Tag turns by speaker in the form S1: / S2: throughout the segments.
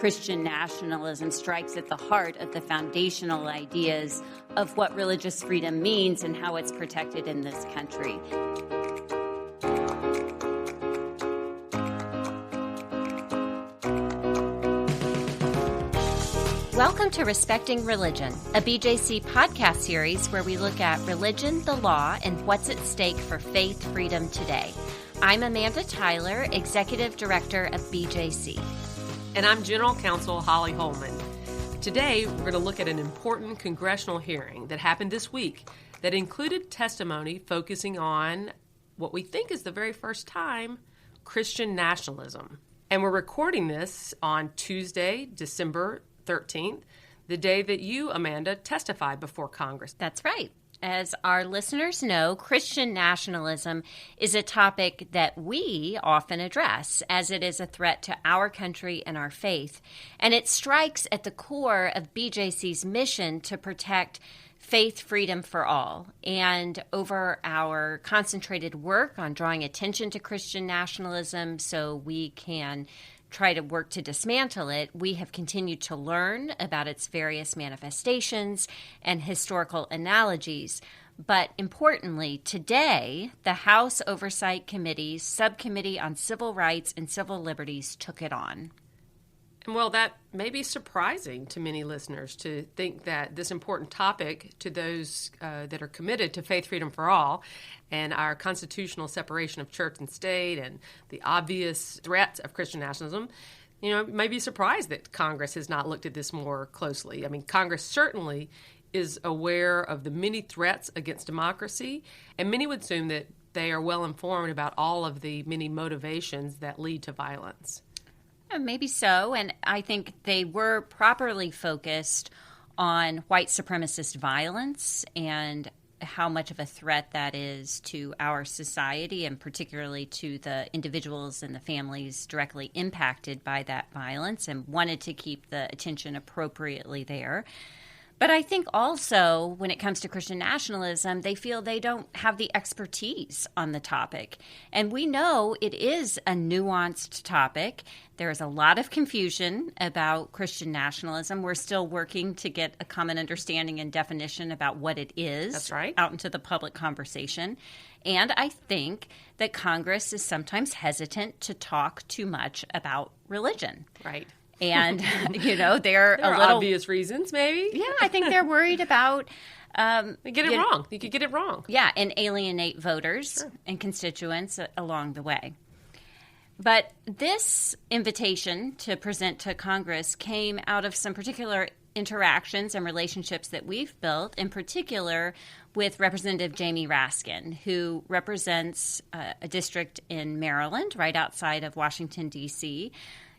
S1: Christian nationalism strikes at the heart of the foundational ideas of what religious freedom means and how it's protected in this country.
S2: Welcome to Respecting Religion, a BJC podcast series where we look at religion, the law, and what's at stake for faith freedom today. I'm Amanda Tyler, Executive Director of BJC.
S3: And I'm General Counsel Holly Holman. Today, we're going to look at an important congressional hearing that happened this week that included testimony focusing on what we think is the very first time, Christian nationalism. And we're recording this on Tuesday, December 13th, the day that you, Amanda, testified before Congress.
S2: That's right. As our listeners know, Christian nationalism is a topic that we often address as it is a threat to our country and our faith. And it strikes at the core of BJC's mission to protect faith freedom for all. And over our concentrated work on drawing attention to Christian nationalism so we can try to work to dismantle it, we have continued to learn about its various manifestations and historical analogies. But importantly, today, the House Oversight Committee's Subcommittee on Civil Rights and Civil Liberties took it on.
S3: And well, that may be surprising to many listeners to think that this important topic to those that are committed to faith freedom for all and our constitutional separation of church and state and the obvious threats of Christian nationalism, may be surprised that Congress has not looked at this more closely. I mean, Congress certainly is aware of the many threats against democracy, and many would assume that they are well informed about all of the many motivations that lead to violence.
S2: Maybe so, and I think they were properly focused on white supremacist violence and how much of a threat that is to our society and particularly to the individuals and the families directly impacted by that violence, and wanted to keep the attention appropriately there. But I think also when it comes to Christian nationalism, they feel they don't have the expertise on the topic. And we know it is a nuanced topic. There is a lot of confusion about Christian nationalism. We're still working to get a common understanding and definition about what it is.
S3: That's right.
S2: Out into the public conversation. And I think that Congress is sometimes hesitant to talk too much about religion.
S3: Right.
S2: And, they're
S3: there
S2: a
S3: are
S2: little
S3: obvious reasons, maybe.
S2: Yeah, I think they're worried about
S3: wrong. You could get it wrong.
S2: Yeah, and alienate voters and constituents along the way. But this invitation to present to Congress came out of some particular interactions and relationships that we've built, in particular with Representative Jamie Raskin, who represents a district in Maryland, right outside of Washington, D.C.,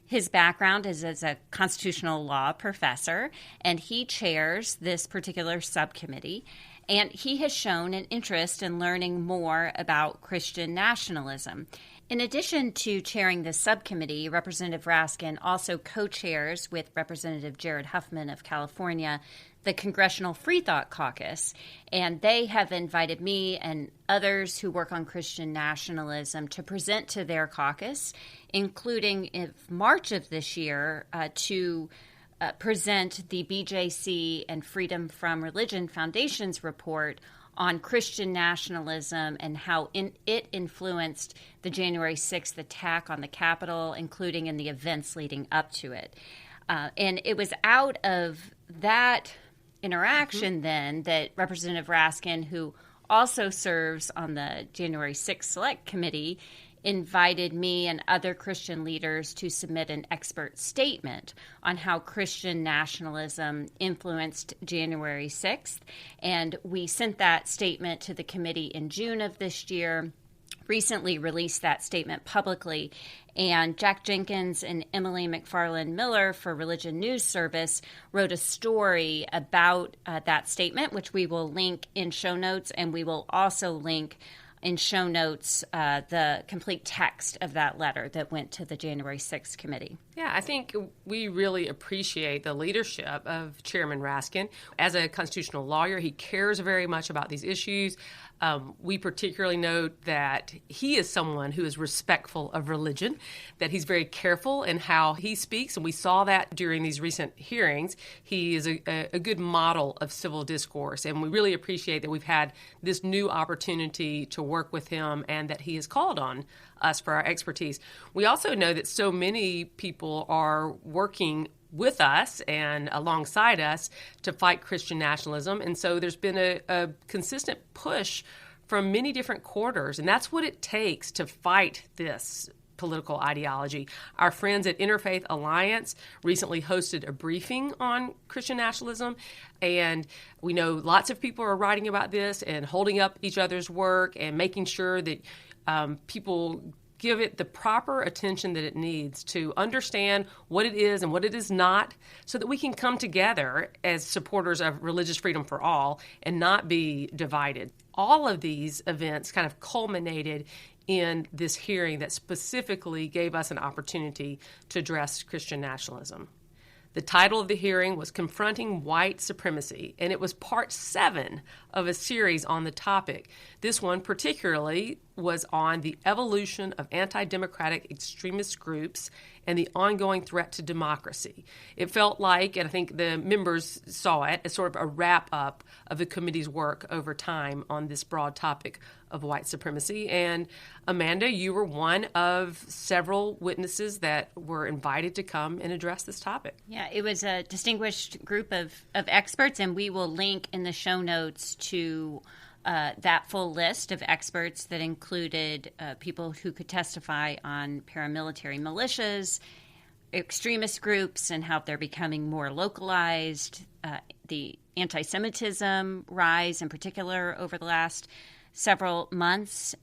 S2: His background is as a constitutional law professor, and he chairs this particular subcommittee. And he has shown an interest in learning more about Christian nationalism. In addition to chairing the subcommittee, Representative Raskin also co-chairs with Representative Jared Huffman of California the Congressional Free Thought Caucus, and they have invited me and others who work on Christian nationalism to present to their caucus, including in March of this year to present the BJC and Freedom from Religion Foundation's report on Christian nationalism and how it influenced the January 6th attack on the Capitol, including in the events leading up to it. And it was out of that interaction then that Representative Raskin, who also serves on the January 6th Select Committee, invited me and other Christian leaders to submit an expert statement on how Christian nationalism influenced January 6th. And we sent that statement to the committee in June of this year, recently released that statement publicly. And Jack Jenkins and Emily McFarland Miller for Religion News Service wrote a story about that statement, which we will link in show notes, and we will also link in show notes the complete text of that letter that went to the January 6th committee.
S3: Yeah, I think we really appreciate the leadership of Chairman Raskin. As a constitutional lawyer, he cares very much about these issues. We particularly note that he is someone who is respectful of religion, that he's very careful in how he speaks, and we saw that during these recent hearings. He is a good model of civil discourse, and we really appreciate that we've had this new opportunity to work with him and that he has called on us for our expertise. We also know that so many people are working with us and alongside us to fight Christian nationalism. And so there's been a consistent push from many different quarters, and that's what it takes to fight this political ideology. Our friends at Interfaith Alliance recently hosted a briefing on Christian nationalism, and we know lots of people are writing about this and holding up each other's work and making sure that people give it the proper attention that it needs to understand what it is and what it is not, so that we can come together as supporters of religious freedom for all and not be divided. All of these events kind of culminated in this hearing that specifically gave us an opportunity to address Christian nationalism. The title of the hearing was Confronting White Supremacy, and it was part 7 of a series on the topic. This one particularly was on the evolution of anti-democratic extremist groups and the ongoing threat to democracy. It felt like, and I think the members saw it, as sort of a wrap-up of the committee's work over time on this broad topic of white supremacy. And Amanda, you were one of several witnesses that were invited to come and address this topic.
S2: Yeah, it was a distinguished group of experts, and we will link in the show notes to that full list of experts that included people who could testify on paramilitary militias, extremist groups, and how they're becoming more localized, the anti-Semitism rise in particular over the last several months,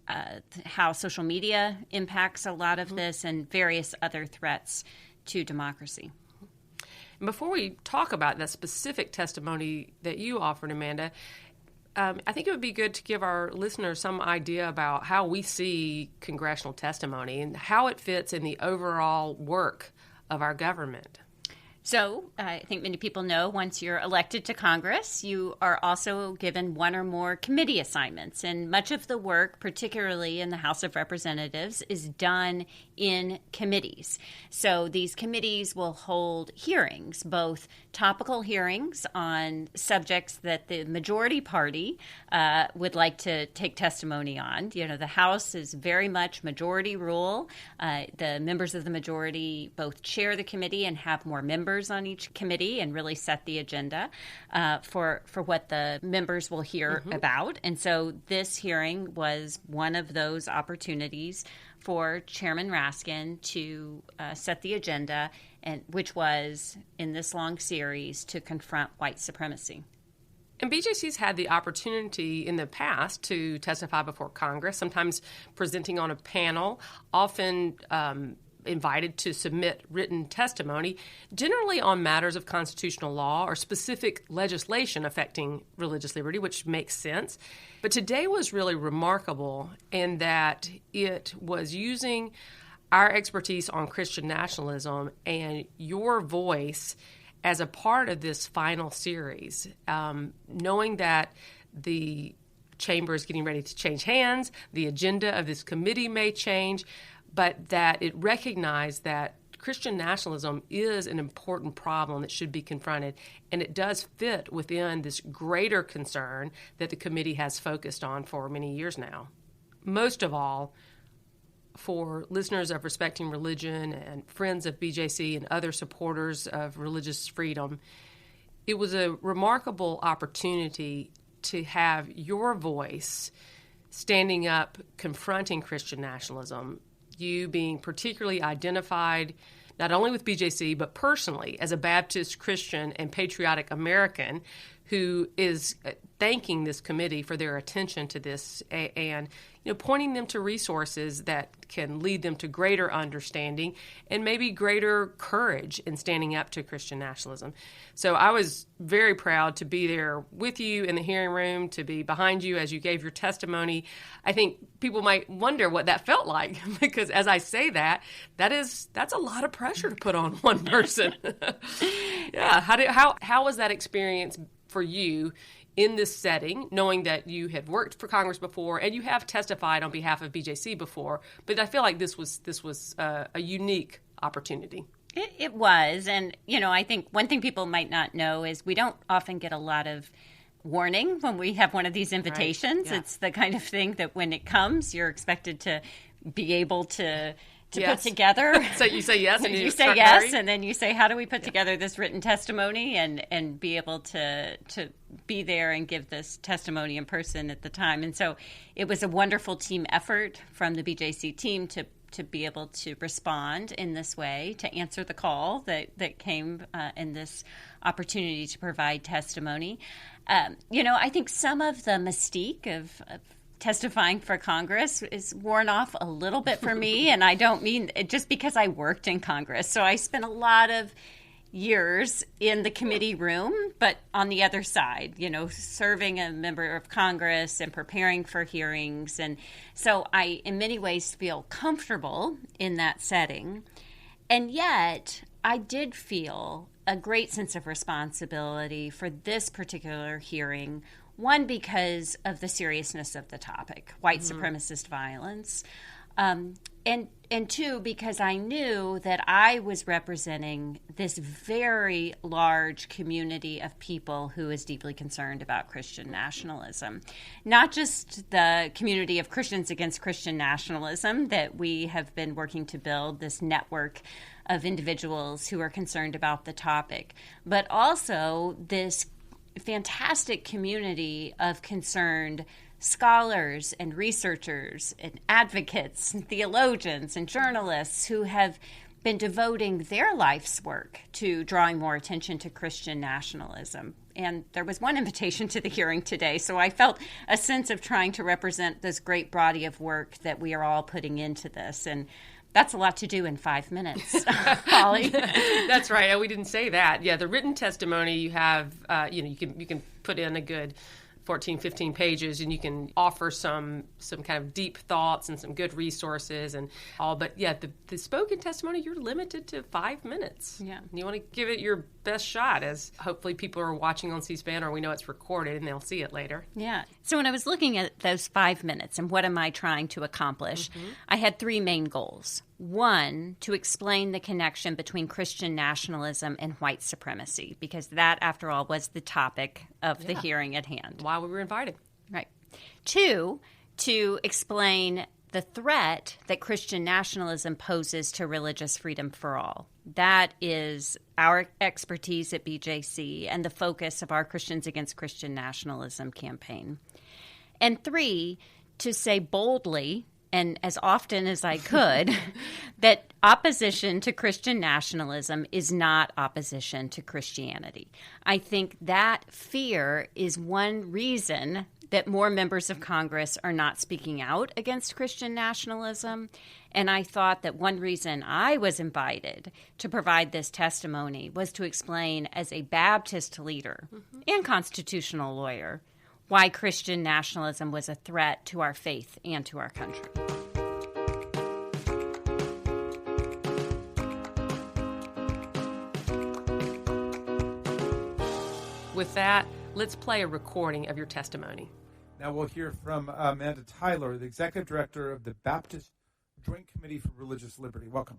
S2: how social media impacts a lot of this, and various other threats to democracy.
S3: And before we talk about that specific testimony that you offered, Amanda, I think it would be good to give our listeners some idea about how we see congressional testimony and how it fits in the overall work of our government.
S2: So I think many people know once you're elected to Congress, you are also given one or more committee assignments. And much of the work, particularly in the House of Representatives, is done in committees. So these committees will hold hearings, both topical hearings on subjects that the majority party would like to take testimony on. You know, the House is very much majority rule. The members of the majority both chair the committee and have more members on each committee and really set the agenda for what the members will hear about. And so this hearing was one of those opportunities for Chairman Raskin to set the agenda, and which was, in this long series, to confront white supremacy.
S3: And BJC's had the opportunity in the past to testify before Congress, sometimes presenting on a panel, often invited to submit written testimony, generally on matters of constitutional law or specific legislation affecting religious liberty, which makes sense. But today was really remarkable in that it was using our expertise on Christian nationalism and your voice as a part of this final series, knowing that the chamber is getting ready to change hands, the agenda of this committee may change, but that it recognized that Christian nationalism is an important problem that should be confronted, and it does fit within this greater concern that the committee has focused on for many years now. Most of all, for listeners of Respecting Religion and friends of BJC and other supporters of religious freedom, it was a remarkable opportunity to have your voice standing up, confronting Christian nationalism, you being particularly identified not only with BJC, but personally as a Baptist Christian and patriotic American who is thanking this committee for their attention to this and pointing them to resources that can lead them to greater understanding and maybe greater courage in standing up to Christian nationalism. So I was very proud to be there with you in the hearing room, to be behind you as you gave your testimony. I think people might wonder what that felt like because as I say that's a lot of pressure to put on one person. Yeah. How was that experience for you in this setting, knowing that you had worked for Congress before and you have testified on behalf of BJC before. But I feel like this was a unique opportunity.
S2: It was. And, I think one thing people might not know is we don't often get a lot of warning when we have one of these invitations. Right. Yeah. It's the kind of thing that when it comes, you're expected to be able to put together.
S3: So you say yes, and
S2: you say yes, and then you say, how do we put together this written testimony and be able to be there and give this testimony in person at the time. And so it was a wonderful team effort from the BJC team to be able to respond in this way, to answer the call that came in this opportunity to provide testimony. I think some of the mystique of testifying for Congress is worn off a little bit for me, and I don't mean it just because I worked in Congress. So I spent a lot of years in the committee room, but on the other side, serving a member of Congress and preparing for hearings. And so I, in many ways, feel comfortable in that setting. And yet, I did feel a great sense of responsibility for this particular hearing. One, because of the seriousness of the topic, white supremacist violence. And two, because I knew that I was representing this very large community of people who is deeply concerned about Christian nationalism. Not just the community of Christians against Christian nationalism that we have been working to build, this network of individuals who are concerned about the topic, but also this fantastic community of concerned scholars and researchers and advocates and theologians and journalists who have been devoting their life's work to drawing more attention to Christian nationalism. And there was one invitation to the hearing today, so I felt a sense of trying to represent this great body of work that we are all putting into this. And that's a lot to do in 5 minutes, Holly.
S3: That's right. Oh, we didn't say that. Yeah, the written testimony you have, you can put in a good 14, 15 pages, and you can offer some kind of deep thoughts and some good resources and all. But yeah, the spoken testimony, you're limited to 5 minutes.
S2: Yeah.
S3: And you want to give it your best shot, as hopefully people are watching on C-SPAN, or we know it's recorded and they'll see it later.
S2: Yeah. So when I was looking at those 5 minutes and what am I trying to accomplish, I had 3 main goals. One, to explain the connection between Christian nationalism and white supremacy, because that, after all, was the topic of the hearing at hand.
S3: Why we were invited.
S2: Right. 2, to explain the threat that Christian nationalism poses to religious freedom for all. That is our expertise at BJC and the focus of our Christians Against Christian Nationalism campaign. And 3, to say boldly, and as often as I could, that opposition to Christian nationalism is not opposition to Christianity. I think that fear is one reason that more members of Congress are not speaking out against Christian nationalism. And I thought that one reason I was invited to provide this testimony was to explain, as a Baptist leader and constitutional lawyer, why Christian nationalism was a threat to our faith and to our country.
S3: With that, let's play a recording of your testimony.
S4: Now we'll hear from Amanda Tyler, the Executive Director of the Baptist Joint Committee for Religious Liberty. Welcome.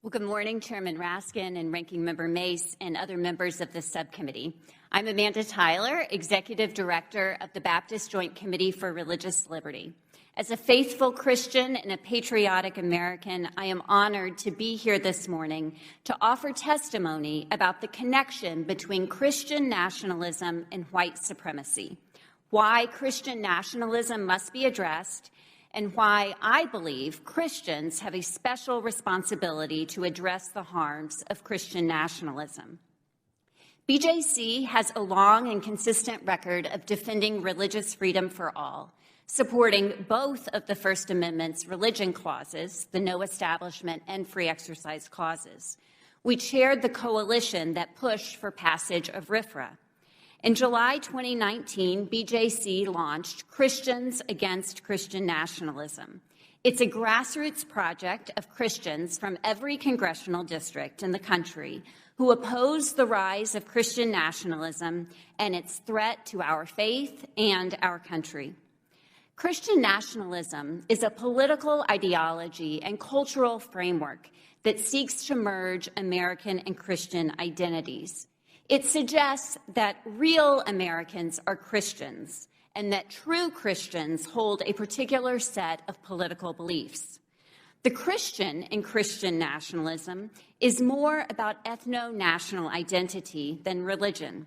S1: Well, good morning, Chairman Raskin and Ranking Member Mace and other members of the subcommittee. I'm Amanda Tyler, Executive Director of the Baptist Joint Committee for Religious Liberty. As a faithful Christian and a patriotic American, I am honored to be here this morning to offer testimony about the connection between Christian nationalism and white supremacy, why Christian nationalism must be addressed, and why I believe Christians have a special responsibility to address the harms of Christian nationalism. BJC has a long and consistent record of defending religious freedom for all, supporting both of the First Amendment's religion clauses, the no establishment and free exercise clauses. We chaired the coalition that pushed for passage of RFRA. In July 2019, BJC launched Christians Against Christian Nationalism. It's a grassroots project of Christians from every congressional district in the country who oppose the rise of Christian nationalism and its threat to our faith and our country. Christian nationalism is a political ideology and cultural framework that seeks to merge American and Christian identities. It suggests that real Americans are Christians and that true Christians hold a particular set of political beliefs. The Christian in Christian nationalism is more about ethno-national identity than religion.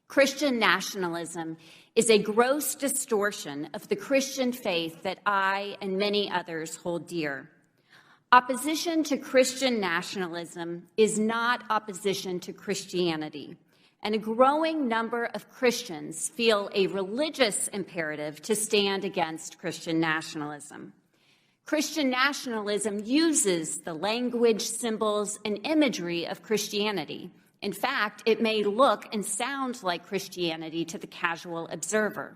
S1: Christian nationalism is a gross distortion of the Christian faith that I and many others hold dear. Opposition to Christian nationalism is not opposition to Christianity, and a growing number of Christians feel a religious imperative to stand against Christian nationalism. Christian nationalism uses the language, symbols, and imagery of Christianity. In fact, it may look and sound like Christianity to the casual observer.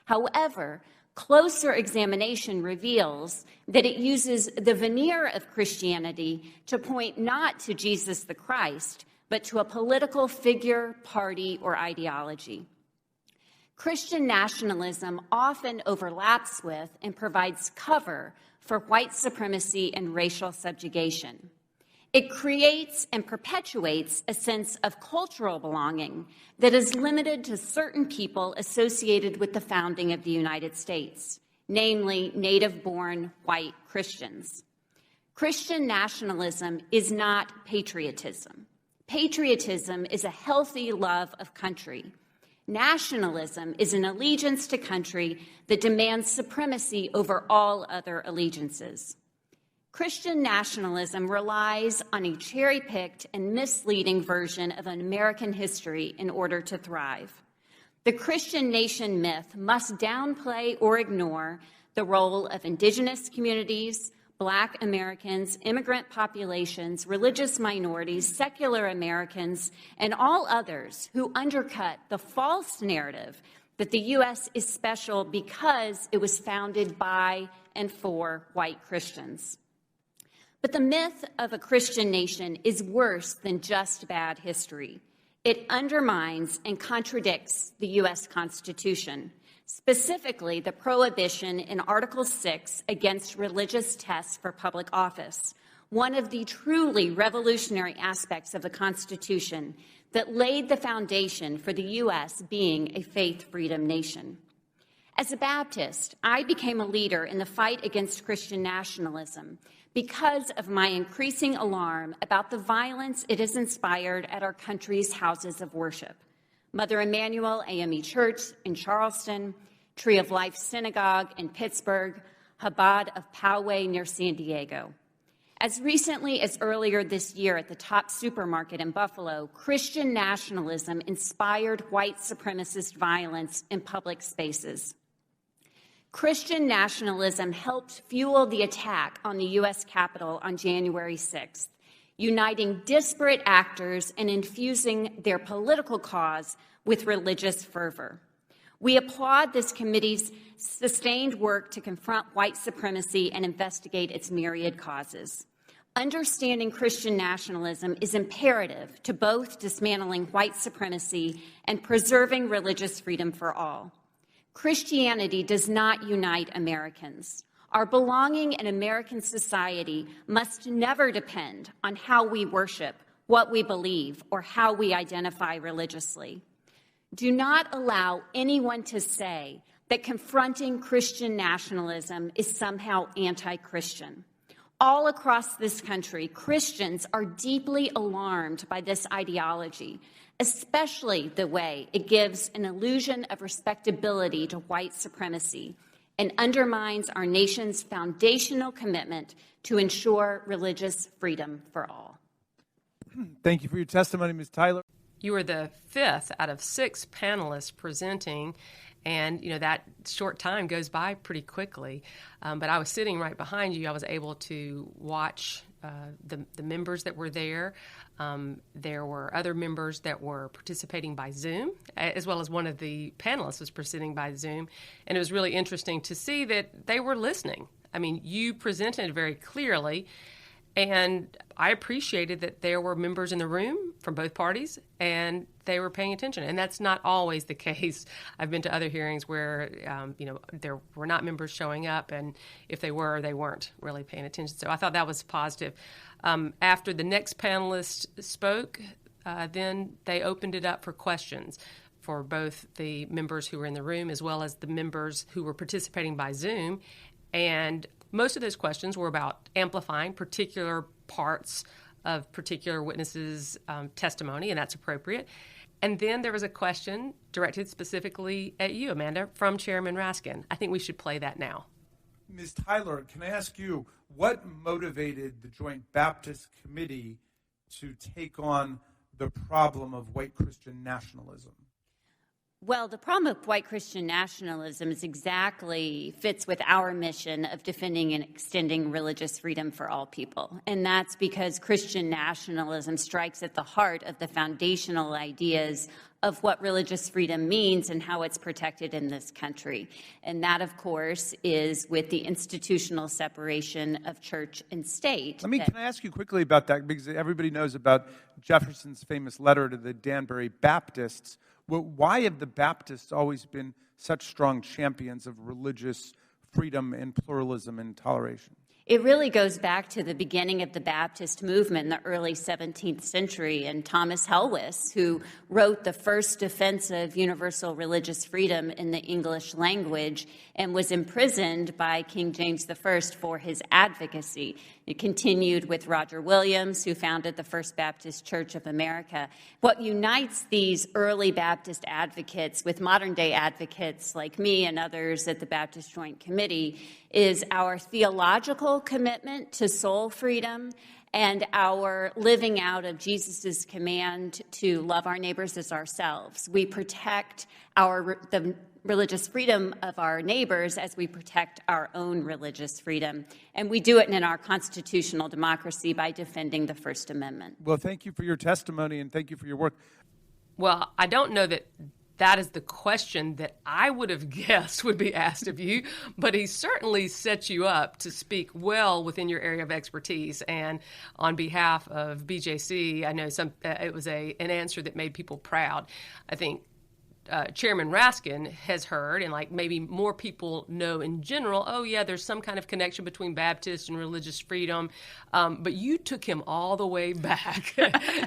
S1: However, closer examination reveals that it uses the veneer of Christianity to point not to Jesus the Christ, but to a political figure, party, or ideology. Christian nationalism often overlaps with and provides cover for white supremacy and racial subjugation. It creates and perpetuates a sense of cultural belonging that is limited to certain people associated with the founding of the United States, namely native-born white Christians. Christian nationalism is not patriotism. Patriotism is a healthy love of country. Nationalism is an allegiance to country that demands supremacy over all other allegiances. Christian nationalism relies on a cherry-picked and misleading version of an American history in order to thrive. The Christian nation myth must downplay or ignore the role of indigenous communities, Black Americans, immigrant populations, religious minorities, secular Americans, and all others who undercut the false narrative that the U.S. is special because it was founded by and for white Christians. But the myth of a Christian nation is worse than just bad history. It undermines and contradicts the U.S. Constitution, specifically the prohibition in Article 6 against religious tests for public office, one of the truly revolutionary aspects of the Constitution that laid the foundation for the U.S. being a faith freedom nation. As a Baptist, I became a leader in the fight against Christian nationalism because of my increasing alarm about the violence it has inspired at our country's houses of worship. Mother Emanuel AME Church in Charleston, Tree of Life Synagogue in Pittsburgh, Chabad of Poway near San Diego. As recently as earlier this year at the Top Supermarket in Buffalo, Christian nationalism inspired white supremacist violence in public spaces. Christian nationalism helped fuel the attack on the U.S. Capitol on January 6th, uniting disparate actors and infusing their political cause with religious fervor. We applaud this committee's sustained work to confront white supremacy and investigate its myriad causes. Understanding Christian nationalism is imperative to both dismantling white supremacy and preserving religious freedom for all. Christianity does not unite Americans. Our belonging in American society must never depend on how we worship, what we believe, or how we identify religiously. Do not allow anyone to say that confronting Christian nationalism is somehow anti-Christian. All across this country, Christians are deeply alarmed by this ideology, especially the way it gives an illusion of respectability to white supremacy and undermines our nation's foundational commitment to ensure religious freedom for all.
S4: Thank you for your testimony, Ms. Tyler.
S3: You were the fifth out of six panelists presenting, and that short time goes by pretty quickly. But I was sitting right behind you. I was able to watch the members that were there. There were other members that were participating by Zoom, as well as one of the panelists was presenting by Zoom. And it was really interesting to see that they were listening. I mean, you presented very clearly, And I appreciated that there were members in the room from both parties, and they were paying attention. And that's not always the case. I've been to other hearings where, there were not members showing up, and if they were, they weren't really paying attention. So I thought that was positive. After the next panelist spoke, then they opened it up for questions for both the members who were in the room as well as the members who were participating by Zoom. And most of those questions were about amplifying particular parts of particular witnesses' testimony, and that's appropriate. And then there was a question directed specifically at you, Amanda, from Chairman Raskin. I think we should play that now.
S4: Ms. Tyler, can I ask you, what motivated the Joint Baptist Committee to take on the problem of white Christian nationalism?
S1: Well, the problem of white Christian nationalism fits with our mission of defending and extending religious freedom for all people. And that's because Christian nationalism strikes at the heart of the foundational ideas of what religious freedom means and how it's protected in this country. And that, of course, is with the institutional separation of church and state.
S4: Can I ask you quickly about that? Because everybody knows about Jefferson's famous letter to the Danbury Baptists. Well, why have the Baptists always been such strong champions of religious freedom and pluralism and toleration?
S1: It really goes back to the beginning of the Baptist movement in the early 17th century, and Thomas Helwys, who wrote the first defense of universal religious freedom in the English language and was imprisoned by King James I for his advocacy. It continued with Roger Williams, who founded the First Baptist Church of America. What unites these early Baptist advocates with modern-day advocates like me and others at the Baptist Joint Committee is our theological commitment to soul freedom and our living out of Jesus' command to love our neighbors as ourselves. We protect the religious freedom of our neighbors as we protect our own religious freedom. And we do it in our constitutional democracy by defending the First Amendment.
S4: Well, thank you for your testimony and thank you for your work.
S3: Well, I don't know that is the question that I would have guessed would be asked of you, but he certainly set you up to speak well within your area of expertise. And on behalf of BJC, I know it was an answer that made people proud. I think Chairman Raskin has heard, and maybe more people know in general, oh yeah, there's some kind of connection between Baptist and religious freedom, but you took him all the way back.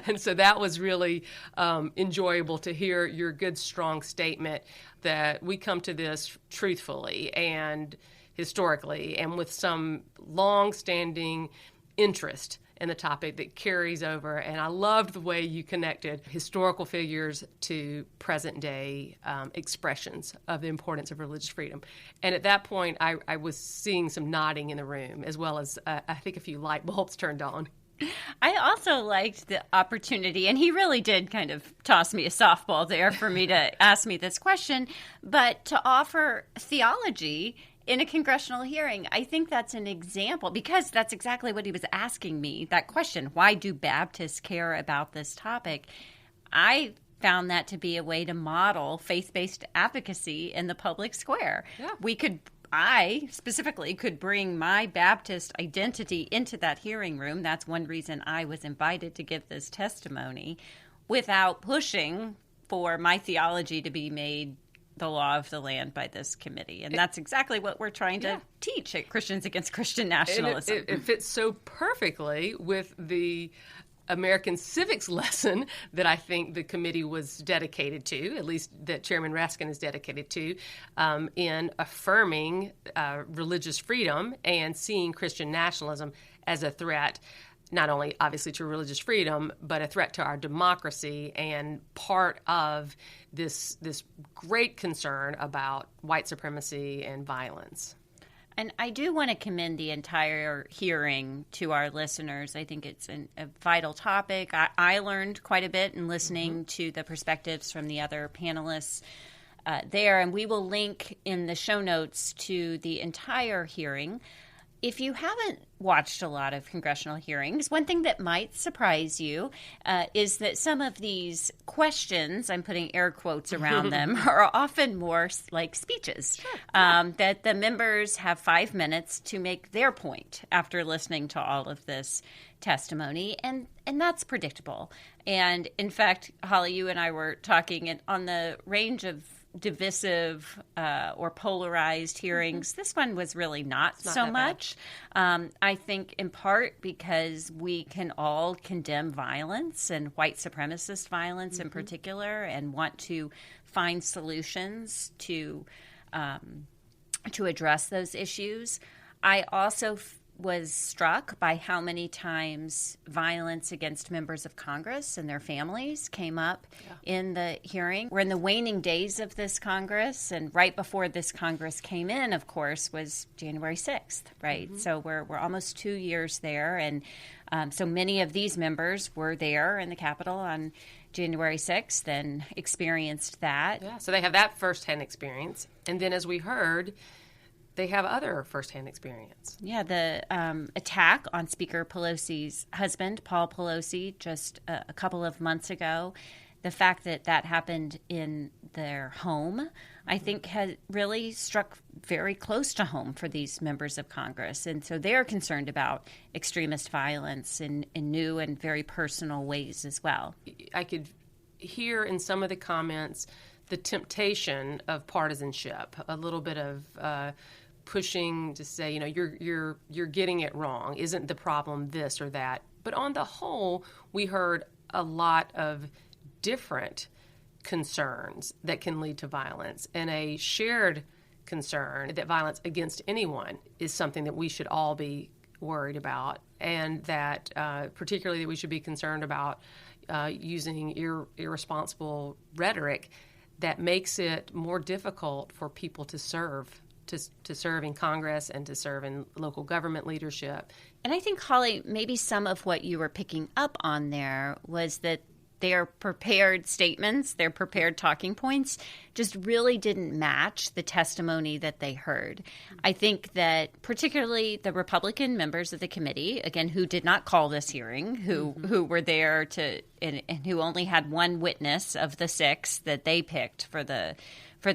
S3: And so that was really enjoyable to hear your good, strong statement that we come to this truthfully and historically and with some long-standing interest in the topic that carries over. And I loved the way you connected historical figures to present-day expressions of the importance of religious freedom. And at that point, I was seeing some nodding in the room, as well as, I think, a few light bulbs turned on.
S2: I also liked the opportunity, and he really did kind of toss me a softball there for me to ask me this question, but to offer theology in a congressional hearing. I think that's an example, because that's exactly what he was asking me, that question, why do Baptists care about this topic? I found that to be a way to model faith-based advocacy in the public square.
S3: Yeah.
S2: I specifically could bring my Baptist identity into that hearing room. That's one reason I was invited to give this testimony, without pushing for my theology to be made the law of the land by this committee. And that's exactly what we're trying to teach at Christians Against Christian Nationalism.
S3: And it fits so perfectly with the American civics lesson that I think the committee was dedicated to, at least that Chairman Raskin is dedicated to, in affirming religious freedom and seeing Christian nationalism as a threat, not only obviously to religious freedom, but a threat to our democracy and part of this great concern about white supremacy and violence.
S2: And I do want to commend the entire hearing to our listeners. I think it's a vital topic. I learned quite a bit in listening to the perspectives from the other panelists there, and we will link in the show notes to the entire hearing. if you haven't watched a lot of congressional hearings, one thing that might surprise you is that some of these questions, I'm putting air quotes around them, are often more like speeches. That the members have 5 minutes to make their point after listening to all of this testimony, and that's predictable. And in fact, Holly, you and I were talking on the range of divisive or polarized hearings. This one was really not so much. I think in part because we can all condemn violence and white supremacist violence in particular, and want to find solutions to address those issues. I also was struck by how many times violence against members of Congress and their families came up in the hearing. We're in the waning days of this Congress, and right before this Congress came in, of course, was January 6th, right? So we're almost 2 years there, and so many of these members were there in the Capitol on January 6th and experienced that.
S3: Yeah, so they have that firsthand experience. And then as we heard, they have other firsthand experience.
S2: Yeah, the attack on Speaker Pelosi's husband, Paul Pelosi, just a couple of months ago, the fact that that happened in their home, I think had really struck very close to home for these members of Congress. And so they're concerned about extremist violence in new and very personal ways as well.
S3: I could hear in some of the comments the temptation of partisanship, a little bit of pushing to say, you're getting it wrong. Isn't the problem this or that? But on the whole, we heard a lot of different concerns that can lead to violence, and a shared concern that violence against anyone is something that we should all be worried about, and that particularly that we should be concerned about using irresponsible rhetoric that makes it more difficult for people to serve in Congress and to serve in local government leadership.
S2: And I think, Holly, maybe some of what you were picking up on there was that their prepared statements, their prepared talking points, just really didn't match the testimony that they heard. I think that particularly the Republican members of the committee, again, who did not call this hearing, who were there to and who only had one witness of the 6 that they picked for the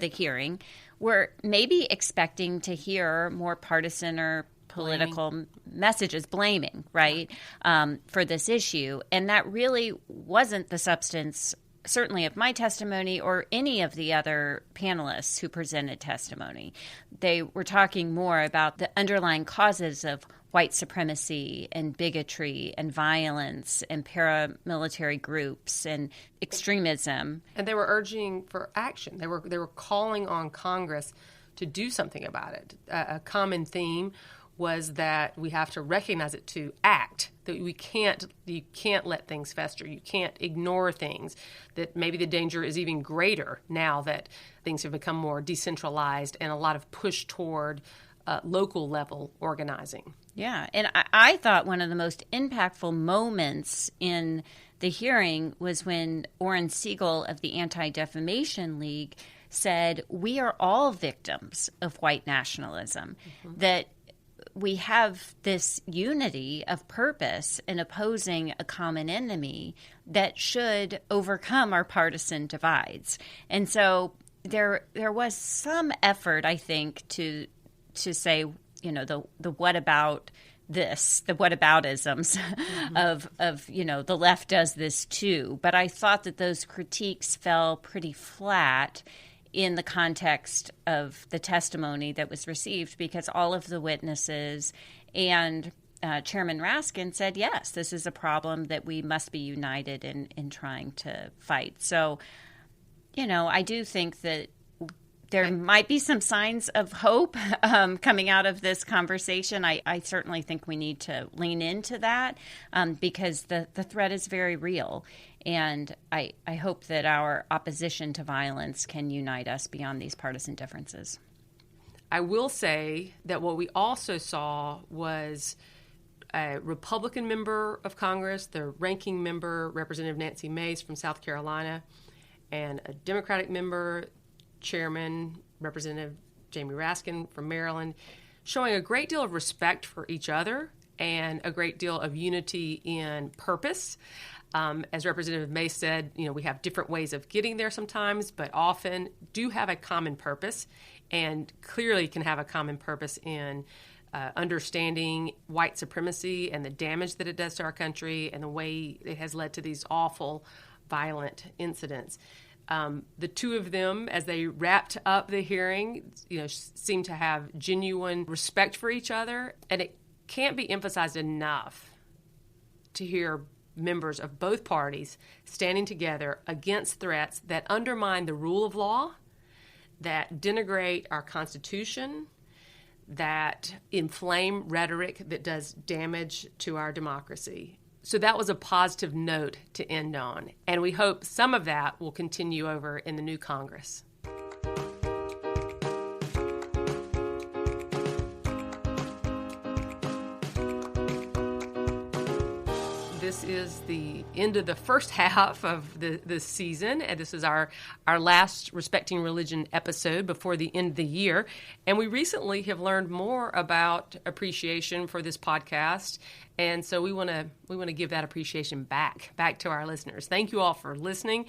S2: hearing, were maybe expecting to hear more partisan or political messages, blaming, right, for this issue. And that really wasn't the substance, certainly, of my testimony or any of the other panelists who presented testimony. They were talking more about the underlying causes of white supremacy and bigotry and violence and paramilitary groups and extremism.
S3: And they were urging for action. They were calling on Congress to do something about it. A common theme was that we have to recognize it, to act, that you can't let things fester. You can't ignore things, that maybe the danger is even greater now that things have become more decentralized and a lot of push toward local level organizing.
S2: Yeah, and I thought one of the most impactful moments in the hearing was when Orrin Siegel of the Anti-Defamation League said, we are all victims of white nationalism, that we have this unity of purpose in opposing a common enemy that should overcome our partisan divides. And so there was some effort, I think, to say, the what about this, the whataboutisms of the left does this too. But I thought that those critiques fell pretty flat in the context of the testimony that was received, because all of the witnesses and Chairman Raskin said, yes, this is a problem that we must be united in trying to fight. So, I do think that there might be some signs of hope coming out of this conversation. I certainly think we need to lean into that because the threat is very real. And I hope that our opposition to violence can unite us beyond these partisan differences.
S3: I will say that what we also saw was a Republican member of Congress, the ranking member, Representative Nancy Mace from South Carolina, and a Democratic member, Chairman Representative Jamie Raskin from Maryland, showing a great deal of respect for each other and a great deal of unity in purpose. As Representative May said, we have different ways of getting there sometimes, but often do have a common purpose, and clearly can have a common purpose in understanding white supremacy and the damage that it does to our country and the way it has led to these awful, violent incidents. The two of them, as they wrapped up the hearing, seemed to have genuine respect for each other, and it can't be emphasized enough to hear members of both parties standing together against threats that undermine the rule of law, that denigrate our Constitution, that inflame rhetoric that does damage to our democracy. So that was a positive note to end on, and we hope some of that will continue over in the new Congress. This is the end of the first half of the season, and this is our last Respecting Religion episode before the end of the year. And we recently have learned more about appreciation for this podcast, and so we want to give that appreciation back to our listeners. Thank you all for listening.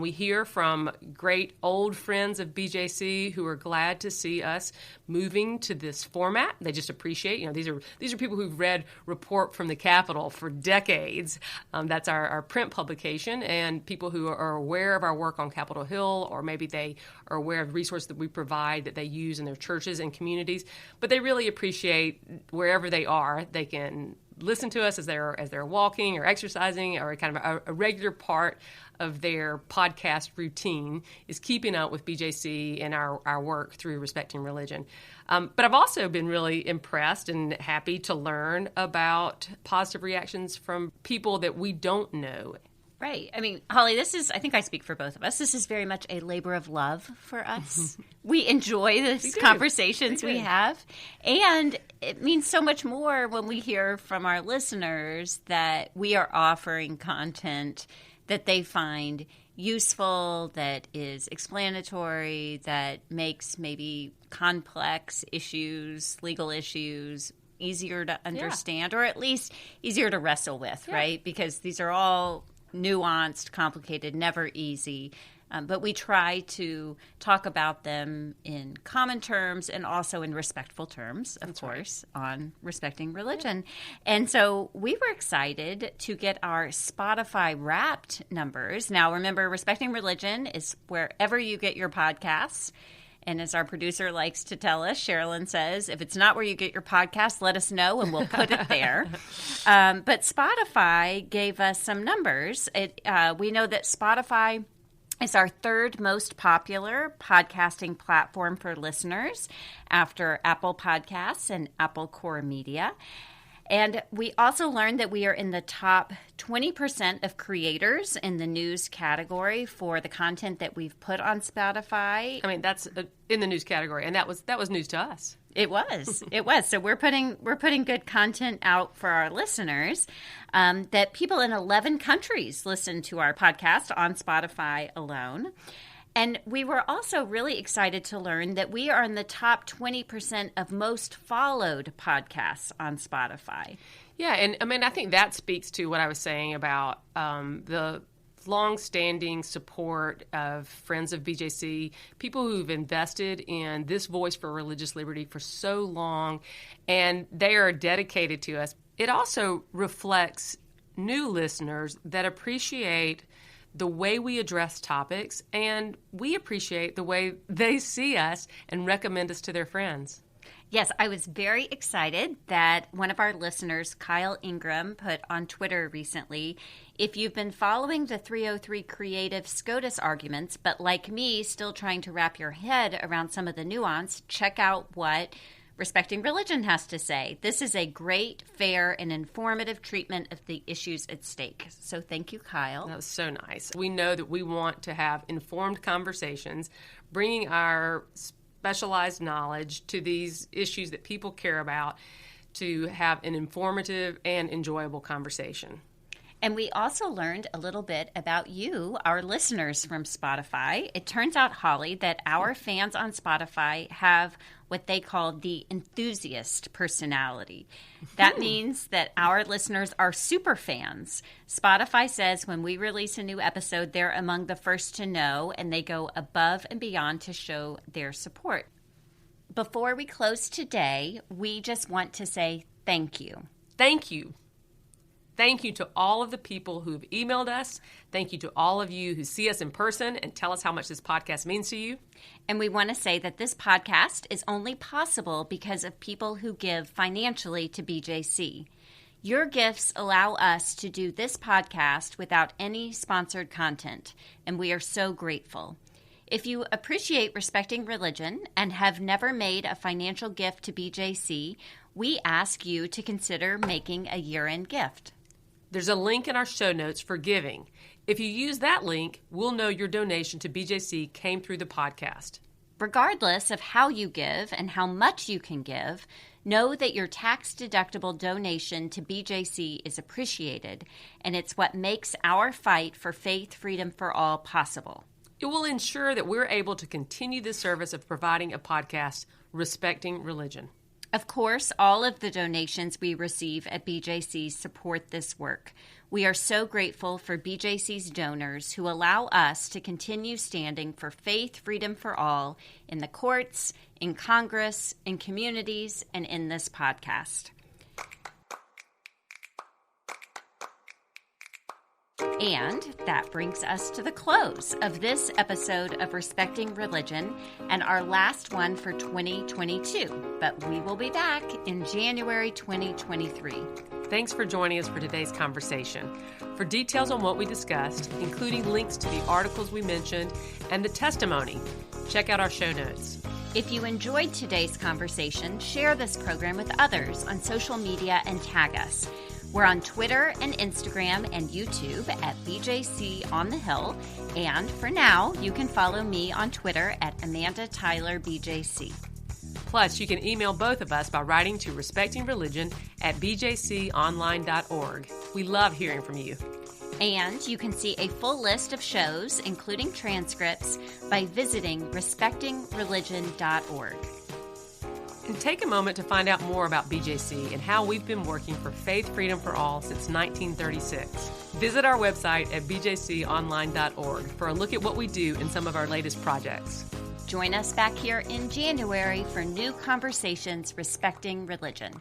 S3: We hear from great old friends of BJC who are glad to see us moving to this format. They just appreciate. These are people who've read Report from the Capitol for decades. That's our print publication, and people who are aware of our work on Capitol Hill, or maybe they are aware of resources that we provide that they use in their churches and communities. But they really appreciate wherever they are, they can listen to us as they're walking or exercising, or kind of a regular part of their podcast routine is keeping up with BJC and our work through Respecting Religion. But I've also been really impressed and happy to learn about positive reactions from people that we don't know.
S2: Right. I mean, Holly, I think I speak for both of us. This is very much a labor of love for us. We enjoy the conversations we have. And it means so much more when we hear from our listeners that we are offering content that they find useful, that is explanatory, that makes maybe complex issues, legal issues, easier to understand, or at least easier to wrestle with, right? Because these are all nuanced, complicated, never easy. But we try to talk about them in common terms and also in respectful terms, of course, on Respecting Religion. And so we were excited to get our Spotify Wrapped numbers. Now, remember, Respecting Religion is wherever you get your podcasts. And as our producer likes to tell us, Sherilyn says, if it's not where you get your podcast, let us know and we'll put it there. But Spotify gave us some numbers. We know that Spotify is our third most popular podcasting platform for listeners after Apple Podcasts and Apple Core Media. And we also learned that we are in the top 20% of creators in the news category for the content that we've put on Spotify.
S3: I mean, that's in the news category, and that was news to us.
S2: It was. So we're putting good content out for our listeners. That people in 11 countries listen to our podcast on Spotify alone. And we were also really excited to learn that we are in the top 20% of most followed podcasts on Spotify.
S3: Yeah, and I mean, I think that speaks to what I was saying about the long-standing support of Friends of BJC, people who've invested in this voice for religious liberty for so long, and they are dedicated to us. It also reflects new listeners that appreciate the way we address topics, and we appreciate the way they see us and recommend us to their friends.
S2: Yes, I was very excited that one of our listeners, Kyle Ingram, put on Twitter recently, if you've been following the 303 Creative SCOTUS arguments, but like me, still trying to wrap your head around some of the nuance, check out what Respecting Religion has to say. This is a great, fair, and informative treatment of the issues at stake. So thank you, Kyle.
S3: That was so nice. We know that we want to have informed conversations, bringing our specialized knowledge to these issues that people care about, to have an informative and enjoyable conversation.
S2: And we also learned a little bit about you, our listeners from Spotify. It turns out, Holly, that our fans on Spotify have what they call the enthusiast personality. That means that our listeners are super fans. Spotify says when we release a new episode, they're among the first to know, and they go above and beyond to show their support. Before we close today, we just want to say thank you.
S3: Thank you. Thank you to all of the people who've emailed us. Thank you to all of you who see us in person and tell us how much this podcast means to you.
S2: And we want to say that this podcast is only possible because of people who give financially to BJC. Your gifts allow us to do this podcast without any sponsored content, and we are so grateful. If you appreciate Respecting Religion and have never made a financial gift to BJC, we ask you to consider making a year-end gift.
S3: There's a link in our show notes for giving. If you use that link, we'll know your donation to BJC came through the podcast.
S2: Regardless of how you give and how much you can give, know that your tax-deductible donation to BJC is appreciated, and it's what makes our fight for faith freedom for all possible.
S3: It will ensure that we're able to continue the service of providing a podcast respecting religion.
S2: Of course, all of the donations we receive at BJC support this work. We are so grateful for BJC's donors who allow us to continue standing for faith freedom for all in the courts, in Congress, in communities, and in this podcast. And that brings us to the close of this episode of Respecting Religion and our last one for 2022. But we will be back in January 2023.
S3: Thanks for joining us for today's conversation. For details on what we discussed, including links to the articles we mentioned and the testimony, check out our show notes.
S2: If you enjoyed today's conversation, share this program with others on social media and tag us. We're on Twitter and Instagram and YouTube at BJC on the Hill. And for now, you can follow me on Twitter at Amanda Tyler BJC.
S3: Plus, you can email both of us by writing to respectingreligion@bjconline.org. We love hearing from you.
S2: And you can see a full list of shows, including transcripts, by visiting respectingreligion.org.
S3: And take a moment to find out more about BJC and how we've been working for faith freedom for all since 1936. Visit our website at bjconline.org for a look at what we do in some of our latest projects.
S2: Join us back here in January for new conversations respecting religion.